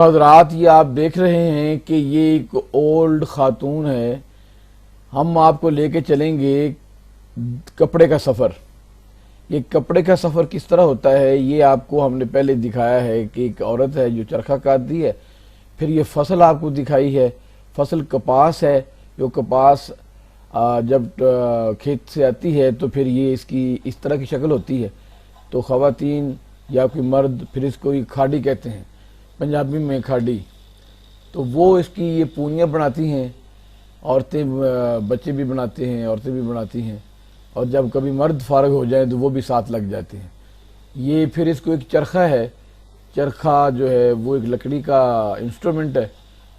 حضرات یہ آپ دیکھ رہے ہیں کہ یہ ایک اولڈ خاتون ہے. ہم آپ کو لے کے چلیں گے کپڑے کا سفر. یہ کپڑے کا سفر کس طرح ہوتا ہے یہ آپ کو ہم نے پہلے دکھایا ہے کہ ایک عورت ہے جو چرخہ کاٹتی ہے. پھر یہ فصل آپ کو دکھائی ہے. فصل کپاس ہے. جو کپاس جب کھیت سے آتی ہے تو پھر یہ اس طرح کی شکل ہوتی ہے. تو خواتین یا کوئی مرد پھر اس کو کھاڑی کہتے ہیں پنجابی میں کھاڑی. تو وہ اس کی یہ پونیاں بناتی ہیں. عورتیں بچے بھی بناتے ہیں, عورتیں بھی بناتی ہیں, اور جب کبھی مرد فارغ ہو جائیں تو وہ بھی ساتھ لگ جاتے ہیں. یہ پھر اس کو ایک چرخہ ہے. چرخہ جو ہے وہ ایک لکڑی کا انسٹرومنٹ ہے.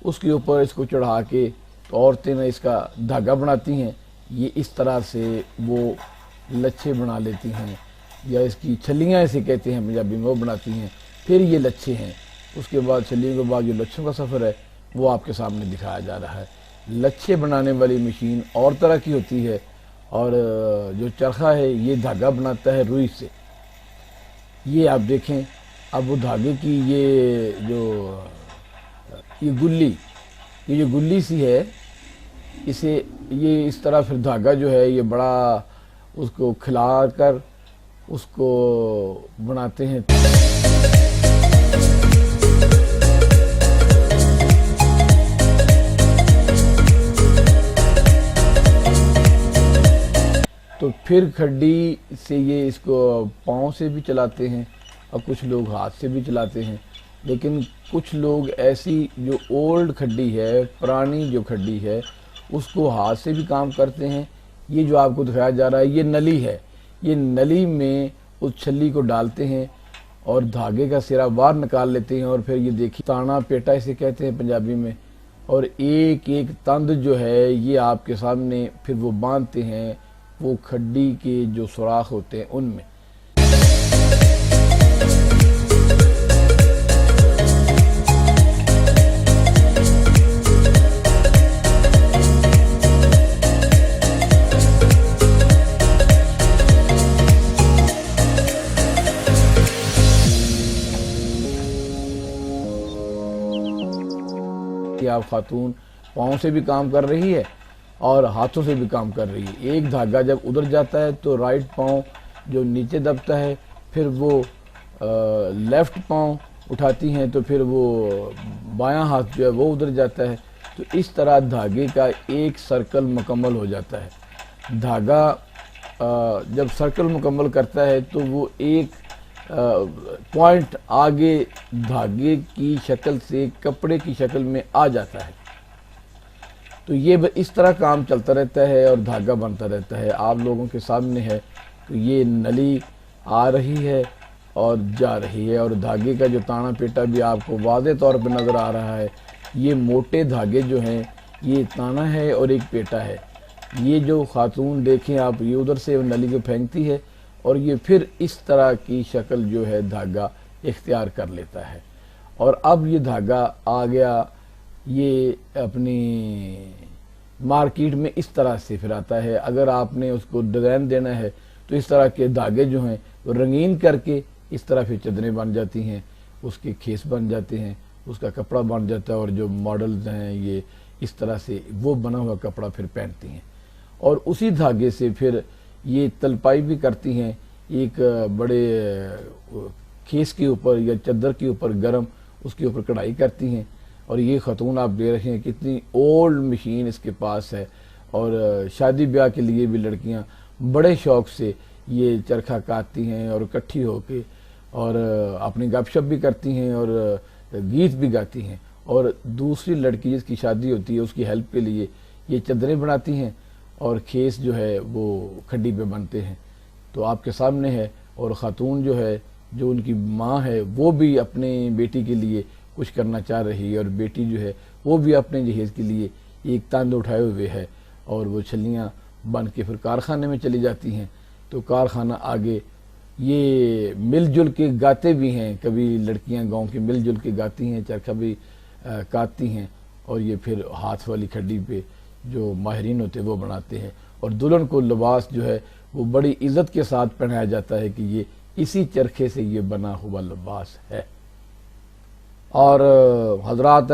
اس کے اوپر اس کو چڑھا کے تو عورتیں اس کا دھاگا بناتی ہیں. یہ اس طرح سے وہ لچھے بنا لیتی ہیں, یا اس کی چھلیاں اسے کہتے ہیں پنجابی میں, وہ بناتی ہیں. پھر یہ لچھے ہیں. اس کے بعد چھلیوں کے بعد جو لچھوں کا سفر ہے وہ آپ کے سامنے دکھایا جا رہا ہے. لچھے بنانے والی مشین اور طرح کی ہوتی ہے, اور جو چرخہ ہے یہ دھاگا بناتا ہے روئی سے. یہ آپ دیکھیں اب وہ دھاگے کی یہ گلی سی ہے, اسے یہ اس طرح پھر دھاگا جو ہے یہ بڑا اس کو کھلا کر اس کو بناتے ہیں. تو پھر کھڈی سے یہ اس کو پاؤں سے بھی چلاتے ہیں, اور کچھ لوگ ہاتھ سے بھی چلاتے ہیں. لیکن کچھ لوگ ایسی جو اولڈ کھڈی ہے, پرانی جو کھڈی ہے, اس کو ہاتھ سے بھی کام کرتے ہیں. یہ جو آپ کو دکھایا جا رہا ہے یہ نلی ہے. یہ نلی میں اس چھلی کو ڈالتے ہیں اور دھاگے کا سرا باہر نکال لیتے ہیں, اور پھر یہ دیکھیے تانا پیٹا اسے کہتے ہیں پنجابی میں. اور ایک ایک تند جو ہے یہ آپ کے سامنے پھر وہ باندھتے ہیں وہ کھڈی کے جو سوراخ ہوتے ہیں ان میں. آپ خاتون پاؤں سے بھی کام کر رہی ہے اور ہاتھوں سے بھی کام کر رہی ہے. ایک دھاگا جب ادھر جاتا ہے تو رائٹ پاؤں جو نیچے دبتا ہے, پھر وہ لیفٹ پاؤں اٹھاتی ہیں تو پھر وہ بایاں ہاتھ جو ہے وہ ادھر جاتا ہے. تو اس طرح دھاگے کا ایک سرکل مکمل ہو جاتا ہے. دھاگا جب سرکل مکمل کرتا ہے تو وہ ایک پوائنٹ آگے دھاگے کی شکل سے کپڑے کی شکل میں آ جاتا ہے. تو یہ اس طرح کام چلتا رہتا ہے اور دھاگا بنتا رہتا ہے. آپ لوگوں کے سامنے ہے تو یہ نلی آ رہی ہے اور جا رہی ہے, اور دھاگے کا جو تانا پیٹا بھی آپ کو واضح طور پہ نظر آ رہا ہے. یہ موٹے دھاگے جو ہیں یہ تانا ہے اور ایک پیٹا ہے. یہ جو خاتون دیکھیں آپ, یہ ادھر سے نلی کو پھینکتی ہے اور یہ پھر اس طرح کی شکل جو ہے دھاگا اختیار کر لیتا ہے. اور اب یہ دھاگا آ گیا, یہ اپنی مارکیٹ میں اس طرح سے پھر آتا ہے. اگر آپ نے اس کو ڈیزائن دینا ہے تو اس طرح کے دھاگے جو ہیں وہ رنگین کر کے اس طرح پھر چادریں بن جاتی ہیں, اس کے کھیس بن جاتے ہیں, اس کا کپڑا بن جاتا ہے, اور جو ماڈلز ہیں یہ اس طرح سے وہ بنا ہوا کپڑا پھر پہنتی ہیں. اور اسی دھاگے سے پھر یہ تلپائی بھی کرتی ہیں ایک بڑے کھیس کے اوپر یا چادر کے اوپر گرم, اس کے اوپر کڑھائی کرتی ہیں. اور یہ خاتون آپ دے رہے ہیں کتنی اولڈ مشین اس کے پاس ہے, اور شادی بیاہ کے لیے بھی لڑکیاں بڑے شوق سے یہ چرخہ کاٹتی ہیں اور اکٹھی ہو کے اور اپنی گپ شپ بھی کرتی ہیں اور گیت بھی گاتی ہیں. اور دوسری لڑکی جس کی شادی ہوتی ہے اس کی ہیلپ کے لیے یہ چادریں بناتی ہیں, اور کھیس جو ہے وہ کھڈی پہ بنتے ہیں. تو آپ کے سامنے ہے. اور خاتون جو ہے جو ان کی ماں ہے وہ بھی اپنے بیٹی کے لیے کچھ کرنا چاہ رہی ہے, اور بیٹی جو ہے وہ بھی اپنے جہیز کے لیے ایک تاند اٹھائے ہوئے ہے, اور وہ چھلیاں بن کے پھر کارخانے میں چلی جاتی ہیں. تو کارخانہ آگے یہ مل جل کے گاتے بھی ہیں, کبھی لڑکیاں گاؤں کے مل جل کے گاتی ہیں, چرخہ بھی کاٹتی ہیں, اور یہ پھر ہاتھ والی کھڈی پہ جو ماہرین ہوتے وہ بناتے ہیں. اور دلہن کو لباس جو ہے وہ بڑی عزت کے ساتھ پہنایا جاتا ہے کہ یہ اسی چرخے سے یہ بنا ہوا لباس ہے. اور حضرات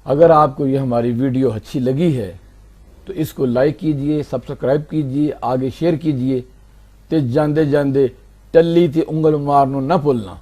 اگر آپ کو یہ ہماری ویڈیو اچھی لگی ہے تو اس کو لائک کیجئے، سبسکرائب کیجئے، آگے شیئر کیجئے تے جاندے جاندے ٹلی تے انگل مارنو نہ بھولنا۔